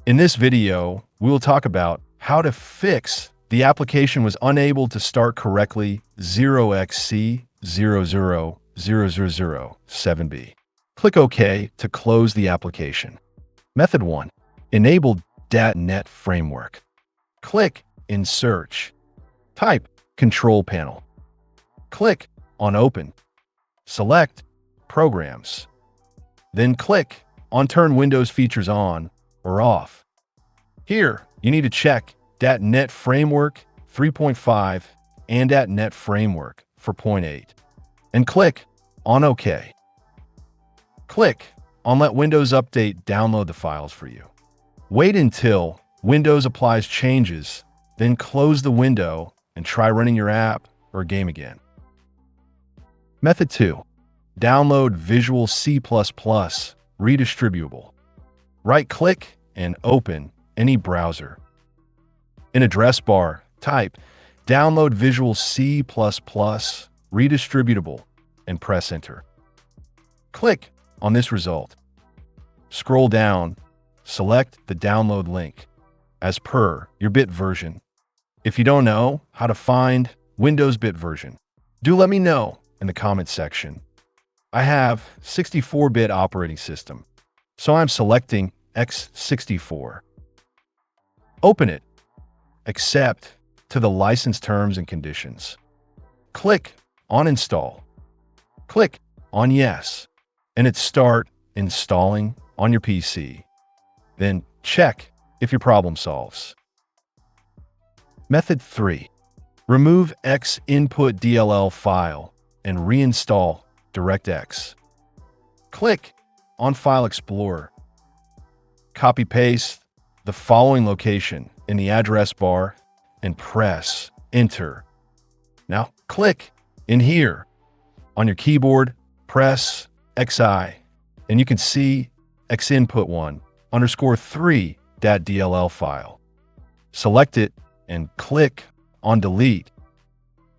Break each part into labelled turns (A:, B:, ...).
A: In this video, we will talk about how to fix the application was unable to start correctly 0xc000007b. Click OK to close the application. Method 1. Enable .NET Framework. Click in Search. Type Control Panel. Click on Open. Select Programs. Then click on Turn Windows Features On or Off. Here, you need to check .NET Framework 3.5 and .NET Framework 4.8 and click on OK. Click on Let Windows Update download the files for you. Wait until Windows applies changes, then close the window and try running your app or game again. Method 2. Download Visual C++ Redistributable. Right-click and open any browser. In address bar, type Download Visual C++ Redistributable and press Enter. Click on this result. Scroll down, select the download link as per your bit version. If you don't know how to find Windows bit version, do let me know in the comment section. I have 64-bit operating system, so I'm selecting x64. Open it. Accept to the license terms and conditions. Click on Install. Click on Yes, and it start installing on your PC. Then check if your problem solves. Method 3. Remove X input DLL file and reinstall DirectX. Click on File Explorer. Copy-paste the following location in the address bar and press Enter. Now click in here. On your keyboard, press XI, and you can see xinput1_3.dll file. Select it and click on Delete.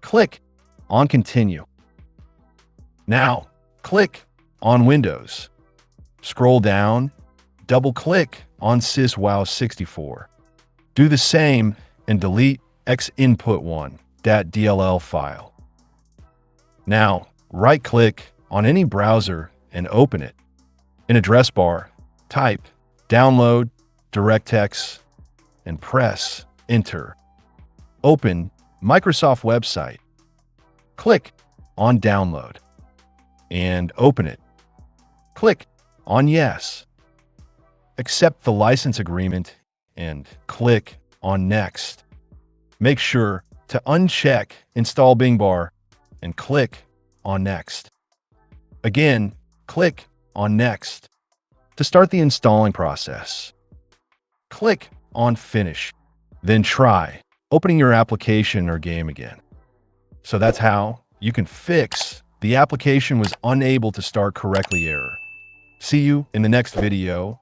A: Click on Continue. Now, click on Windows. Scroll down, double-click on syswow64. Do the same and delete xinput1.dll file. Now, right-click on any browser and open it. In address bar, type Download DirectX and press Enter. Open Microsoft website. Click on Download and open it. Click on Yes. Accept the license agreement and click on Next. Make sure to uncheck Install Bing Bar and click on Next. Again, click on Next to start the installing process. Click on Finish, then try opening your application or game again. So that's how you can fix the application was unable to start correctly error. See you in the next video.